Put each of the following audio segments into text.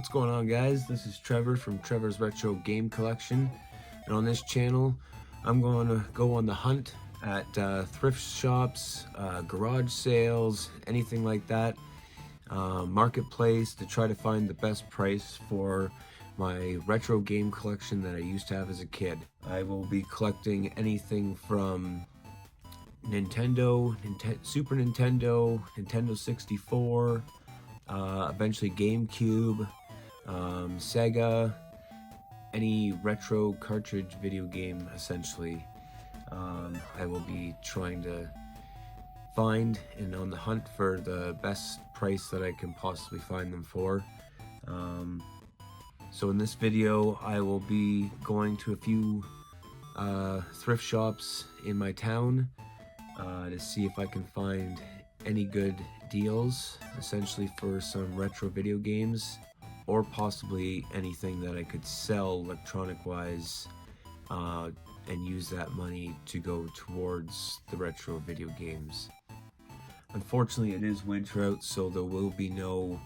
What's going on, guys? This is Trevor from Trevor's Retro Game Collection, and on this channel I'm going to go on the hunt at thrift shops, garage sales, anything like that, marketplace, to try to find the best price for my retro game collection that I used to have as a kid. I will be collecting anything from Nintendo, Super Nintendo, Nintendo 64, eventually GameCube, Sega, any retro cartridge video game essentially. I will be trying to find and on the hunt for the best price that I can possibly find them for. So in this video I will be going to a few thrift shops in my town to see if I can find any good deals essentially for some retro video games, or possibly anything that I could sell electronic wise and use that money to go towards the retro video games. Unfortunately, it is winter out, so there will be no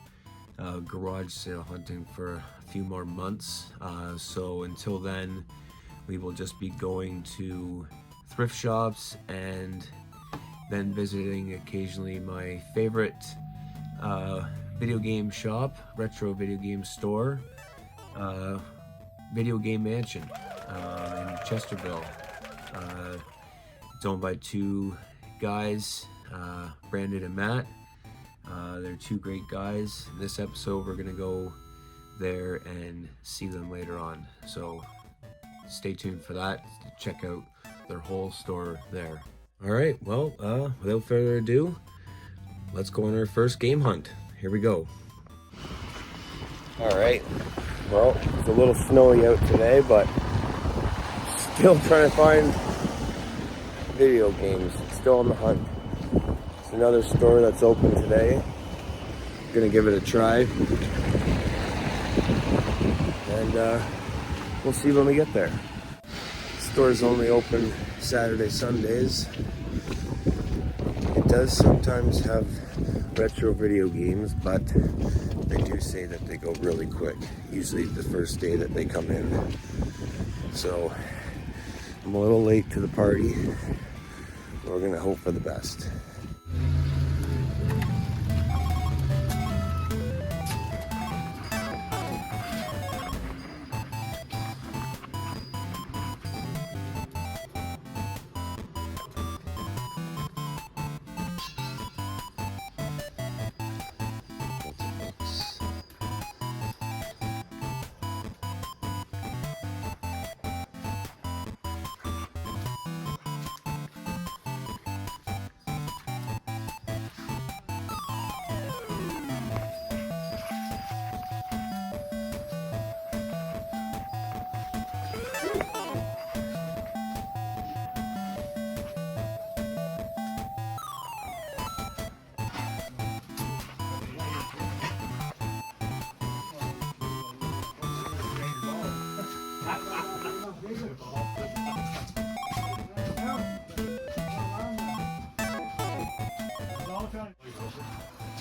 garage sale hunting for a few more months. So until then, we will just be going to thrift shops and then visiting occasionally my favorite video game shop, retro video game store, Video Game Mansion in Chesterville. It's owned by two guys, Brandon and Matt. They're two great guys. In this episode we're gonna go there and see them later on, so stay tuned for that to check out their whole store there. Alright, well, without further ado, let's go on our first game hunt. Here we go. Alright, well, it's a little snowy out today, but still trying to find video games. Still on the hunt. It's another store that's open today. Gonna give it a try. And we'll see when we get there. The store's only open Saturday, Sundays. It does sometimes have retro video games, but they do say that they go really quick, usually the first day that they come in. So I'm a little late to the party. We're gonna hope for the best.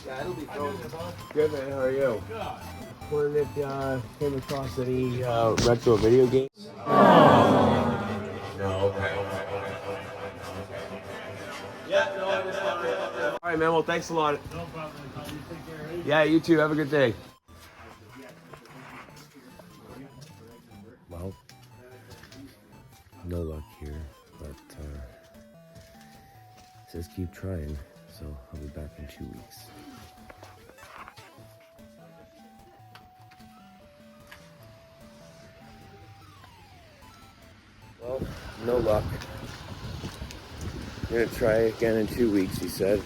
Yeah, it'll be frozen. Good, man. How are you? Good. Wondering if you came across any retro video games? No, okay. Yeah, no, I just want to. All right, man. Well, thanks a lot. No problem. You take care, right? Yeah, you too. Have a good day. Well, no luck here, but it says keep trying, so I'll be back in 2 weeks. Well, no luck. I'm gonna try again in 2 weeks, he said.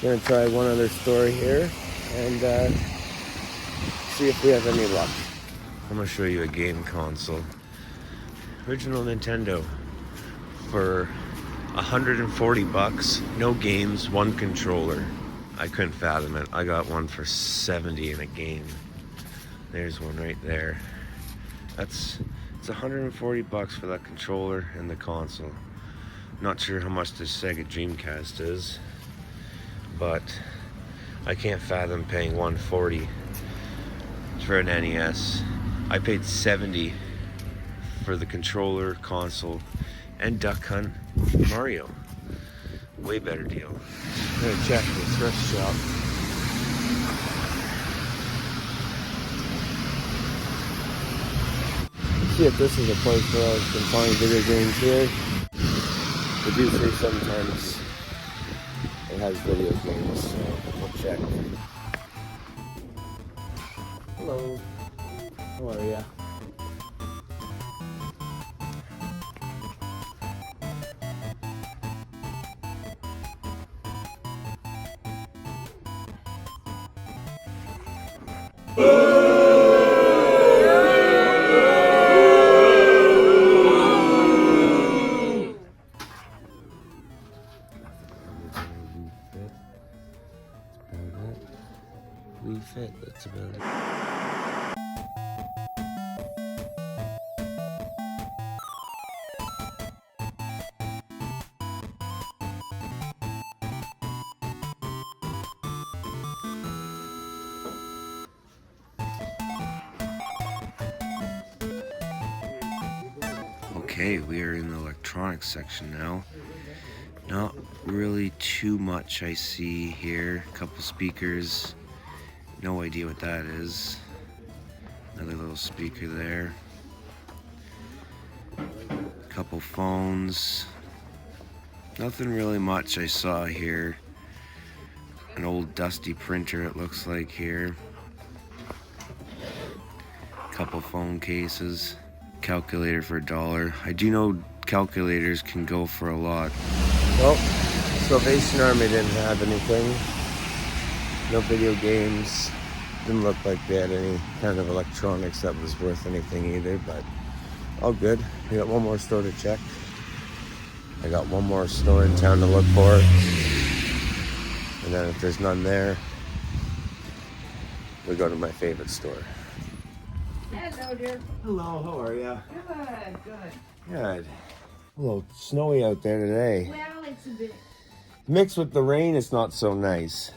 Gonna try one other store here and see if we have any luck. I'm gonna show you a game console. Original Nintendo for 140 bucks. No games, one controller. I couldn't fathom it. I got one for 70 in a game. There's one right there. It's 140 bucks for that controller and the console. Not sure how much this Sega Dreamcast is, but I can't fathom paying $140 for an NES. I paid $70 for the controller, console, and Duck Hunt Mario. Way better deal. I'm gonna check the thrift shop. See if this is a place where I can find video games here. They do say sometimes it has video games, so we'll check. Hello. How are ya? We fit, that's about it. Okay, we are in the electronics section now. Not really too much I see here. A couple speakers. No idea what that is. Another little speaker there. A couple phones. Nothing really much I saw here. An old dusty printer it looks like here. A couple phone cases. Calculator for $1. I do know calculators can go for a lot. Well, Salvation Army didn't have anything. No video games. Didn't look like they had any kind of electronics that was worth anything either, but all good. We got one more store to check. I got one more store in town to look for. And then if there's none there, we go to my favorite store. Hello, dear. Hello, how are ya? Good, good. Good. A little snowy out there today. Well, it's a bit... Mixed with the rain, it's not so nice.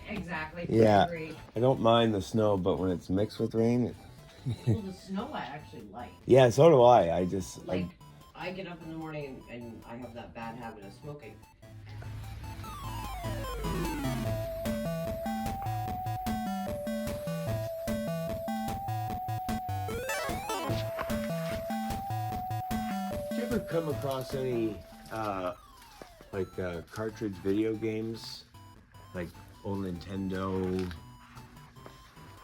Exactly. Yeah. Agree. I don't mind the snow, but when it's mixed with rain... Well, the snow I actually like. Yeah, so do I. I just... Like, I get up in the morning and I have that bad habit of smoking. Did you ever come across any, cartridge video games? Like old Nintendo?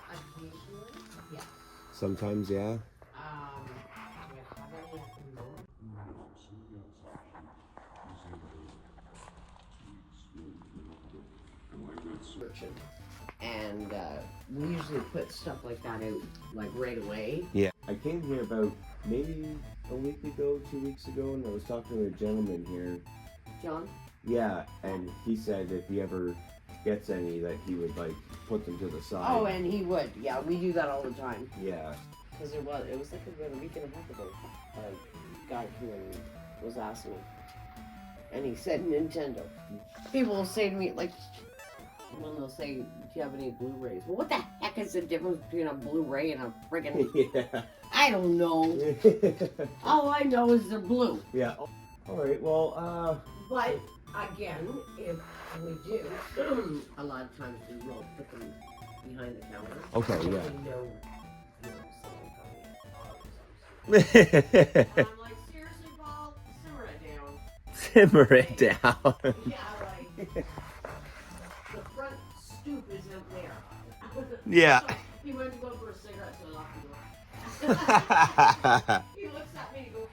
Occasionally, yeah. Sometimes, yeah? Do you have any at the moment? And we usually put stuff like that out like right away. Yeah. I came here about maybe a week ago, 2 weeks ago, and I was talking to a gentleman here. John? Yeah, and he said if he ever gets any that he would like put them to the side. Oh, and he would. Yeah, we do that all the time. Yeah. Because it was like about a week and a half ago. A guy came and was asking me. And he said Nintendo. People will say to me, like, when they'll say, do you have any Blu-rays? Well, what the heck is the difference between a Blu-ray and a friggin'... Yeah. I don't know. All I know is they're blue. Yeah. All right, well, But, again, if we do, a lot of times we will put them behind the counter. Okay, If yeah. we know, someone coming in. I'm like, seriously, Paul, simmer it down. simmer it down. Yeah, like, the front stoop isn't there. Yeah. So he went to go for a cigarette, so I locked the door. He looks at me and goes,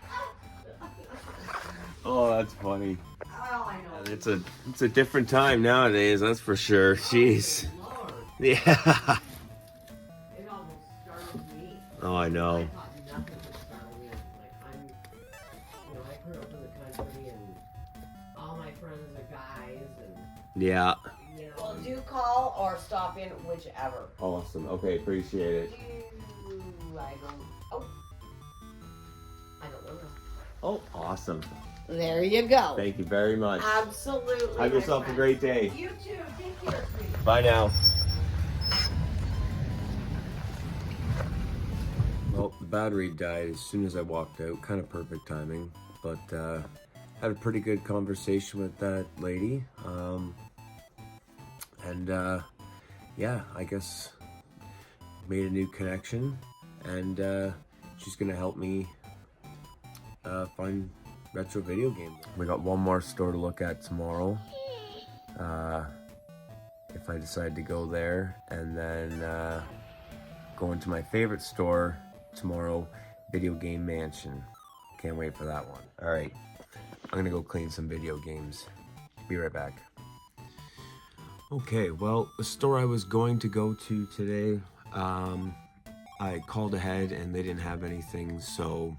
Oh, that's funny. oh, I know. It's a different time nowadays, that's for sure. Jeez. Lord, Yeah. it almost startled me. Oh, I I know. thought nothing would startle me. Like, I grew up in the country and all my friends are guys and, Yeah. Well, do call or stop in, whichever. Awesome. Okay, appreciate it. I don't know. Oh, awesome. There you go. Thank you very much. Absolutely. Have yourself a great day. You too. Take care, sweetie. Bye now. Well, the battery died as soon as I walked out. Kind of perfect timing, but had a pretty good conversation with that lady. Yeah, I guess made a new connection, and she's gonna help me find retro video games. We got one more store to look at tomorrow. If I decide to go there, and then go into my favorite store tomorrow, Video Game Mansion. Can't wait for that one. All right, I'm gonna go clean some video games. Be right back. Okay, well, the store I was going to go to today, I called ahead and they didn't have anything, so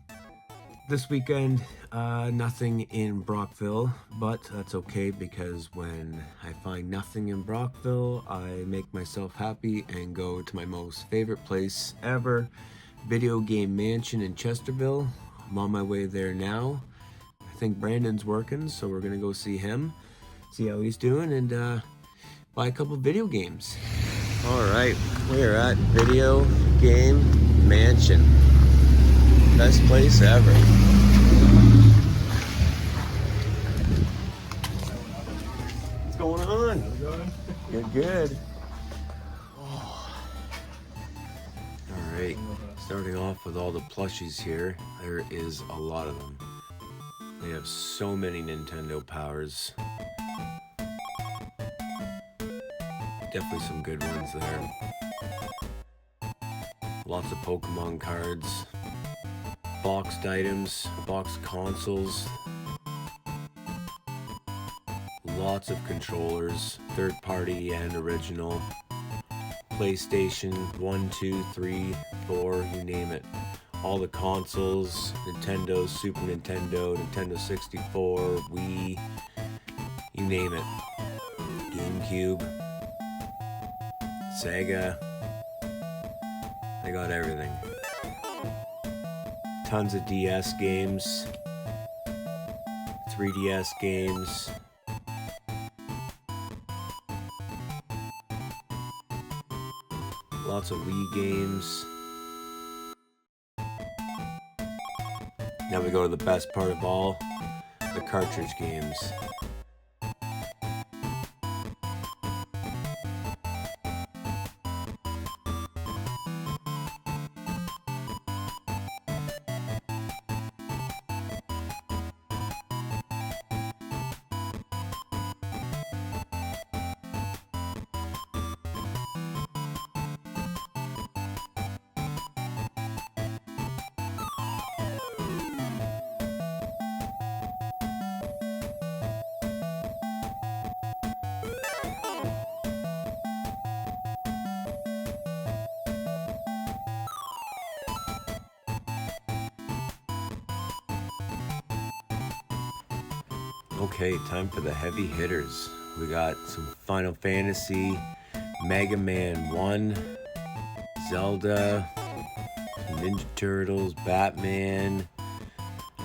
this weekend, nothing in Brockville, but that's okay because when I find nothing in Brockville, I make myself happy and go to my most favorite place ever, Video Game Mansion in Chesterville. I'm on my way there now. I think Brandon's working, so we're gonna go see him, see how he's doing, and buy a couple video games. All right, we're at Video Game Mansion. Best place ever. What's going on? How's it going? Good, good. Oh. All right, starting off with all the plushies here. There is a lot of them. They have so many Nintendo powers. Definitely some good ones there. Lots of Pokemon cards, boxed items, boxed consoles, lots of controllers, third party and original, PlayStation 1, 2, 3, 4, you name it. All the consoles, Nintendo, Super Nintendo, Nintendo 64, Wii, you name it. GameCube, Sega, I got everything. Tons of DS games, 3DS games, lots of Wii games. Now we go to the best part of all, the cartridge games. Okay, time for the heavy hitters. We got some Final Fantasy, Mega Man 1, Zelda, Ninja Turtles, Batman,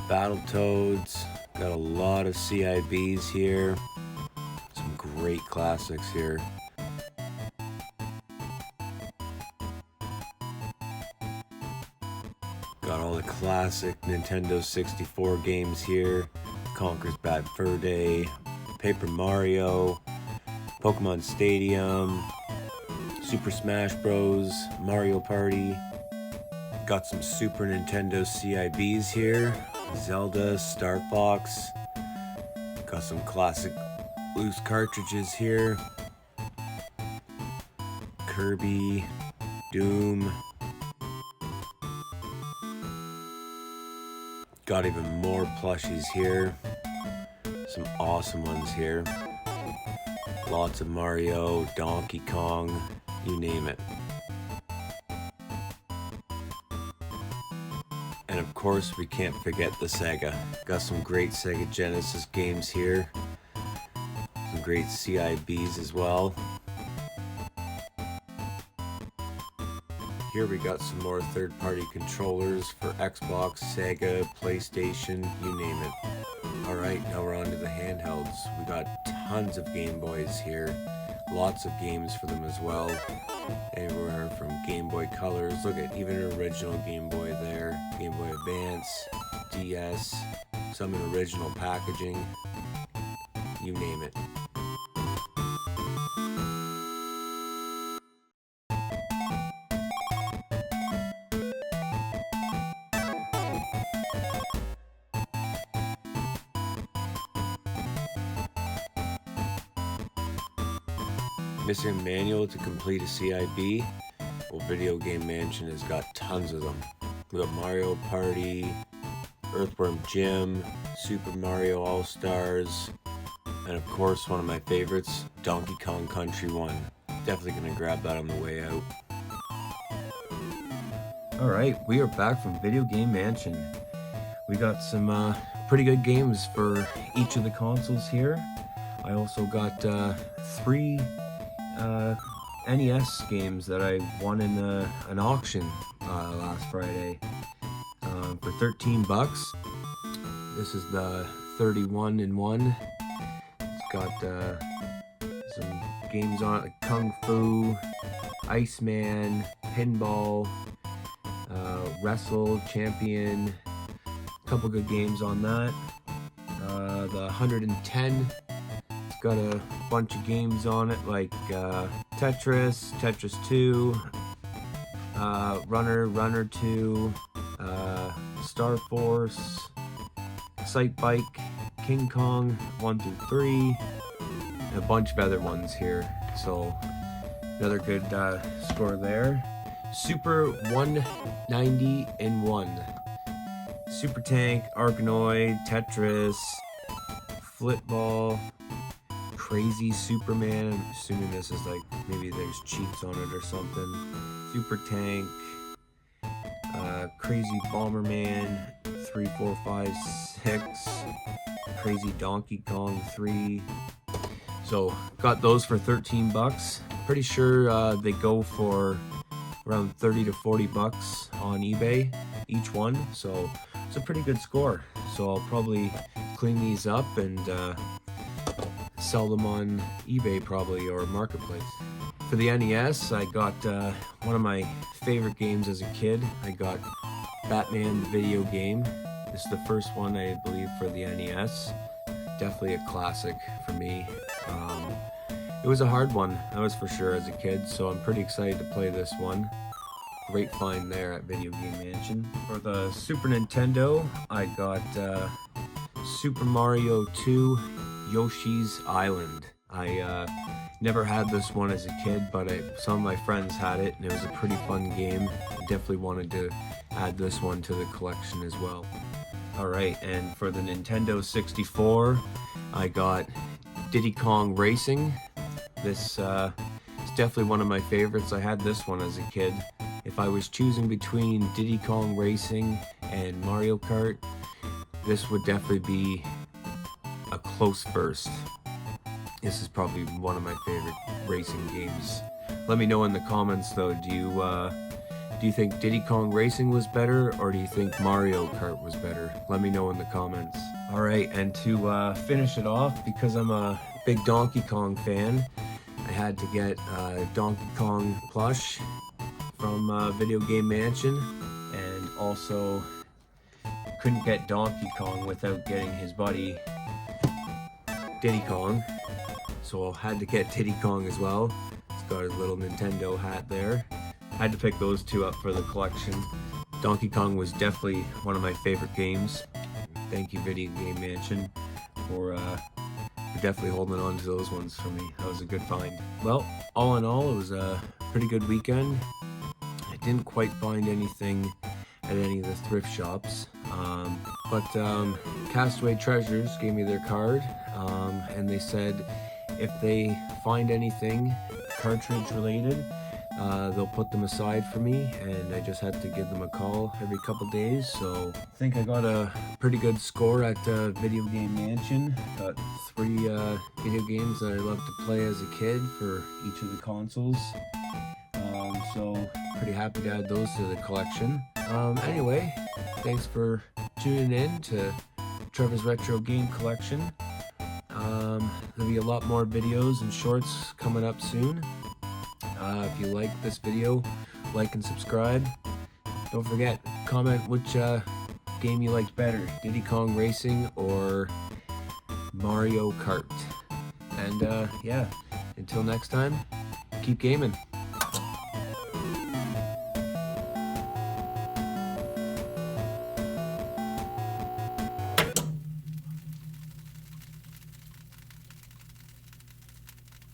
Battletoads. Got a lot of CIBs here. Some great classics here. Got all the classic Nintendo 64 games here. Conker's Bad Fur Day, Paper Mario, Pokemon Stadium, Super Smash Bros, Mario Party. Got some Super Nintendo CIBs here, Zelda, Star Fox. Got some classic loose cartridges here, Kirby, Doom. Got even more plushies here. Some awesome ones here. Lots of Mario, Donkey Kong, you name it. And of course, we can't forget the Sega. Got some great Sega Genesis games here. Some great CIBs as well. Here we got some more third-party controllers for Xbox, Sega, PlayStation, you name it. Alright, now we're on to the handhelds. We got tons of Game Boys here. Lots of games for them as well. Anywhere from Game Boy Colors, look at even an original Game Boy there. Game Boy Advance, DS, some in original packaging. You name it. Missing a manual to complete a CIB? Well, Video Game Mansion has got tons of them. We got Mario Party, Earthworm Jim, Super Mario All-Stars, and of course one of my favorites, Donkey Kong Country 1. Definitely gonna grab that on the way out. Alright, we are back from Video Game Mansion. We got some pretty good games for each of the consoles here. I also got 3 NES games that I won in an auction last Friday for 13 bucks. This is the 31 in 1. It's got some games on it like Kung Fu, Iceman, Pinball, Wrestle, Champion. A couple good games on that. The 110. Got a bunch of games on it like Tetris, Tetris 2, Runner 2, Star Force, Sight Bike, King Kong 1 through 3, and a bunch of other ones here. So another good score there. Super 190 in 1. Super Tank, Arkanoid, Tetris, Flipball, Crazy Superman. I'm assuming this is like maybe there's cheats on it or something. Super Tank, Crazy Bomberman 3, 4, 5, 6, Crazy Donkey Kong 3. So got those for 13 bucks. Pretty sure they go for around 30 to 40 bucks on eBay each one. So it's a pretty good score. So I'll probably clean these up and sell them on eBay probably, or Marketplace. For the NES, I got one of my favorite games as a kid. I got Batman the video game. This is the first one, I believe, for the NES. Definitely a classic for me. It was a hard one, that was for sure, as a kid, so I'm pretty excited to play this one. Great find there at Video Game Mansion. For the Super Nintendo, I got Super Mario 2 Yoshi's Island. I never had this one as a kid, but some of my friends had it, and it was a pretty fun game. I definitely wanted to add this one to the collection as well. Alright, and for the Nintendo 64, I got Diddy Kong Racing. This is definitely one of my favorites. I had this one as a kid. If I was choosing between Diddy Kong Racing and Mario Kart, this would definitely be a close first. This is probably one of my favorite racing games. Let me know in the comments though, do you think Diddy Kong Racing was better, or do you think Mario Kart was better? Let me know in the comments. Alright, and to finish it off, because I'm a big Donkey Kong fan, I had to get Donkey Kong plush from Video Game Mansion, and also couldn't get Donkey Kong without getting his buddy Diddy Kong, so I had to get Diddy Kong as well. He's got his little Nintendo hat there. I had to pick those two up for the collection. Donkey Kong was definitely one of my favorite games. Thank you, Video Game Mansion, for definitely holding on to those ones for me. That was a good find. Well, all in all, it was a pretty good weekend. I didn't quite find anything at any of the thrift shops, but Castaway Treasures gave me their card, and they said if they find anything cartridge related, they'll put them aside for me, and I just had to give them a call every couple days. So I think I got a pretty good score at Video Game Mansion. Got 3 video games that I loved to play as a kid for each of the consoles. So pretty happy to add those to the collection. Anyway, thanks for tuning in to Trevor's Retro Game Collection. There'll be a lot more videos and shorts coming up soon. If you like this video, like and subscribe. Don't forget, comment which game you liked better, Diddy Kong Racing or Mario Kart. And yeah, until next time, keep gaming.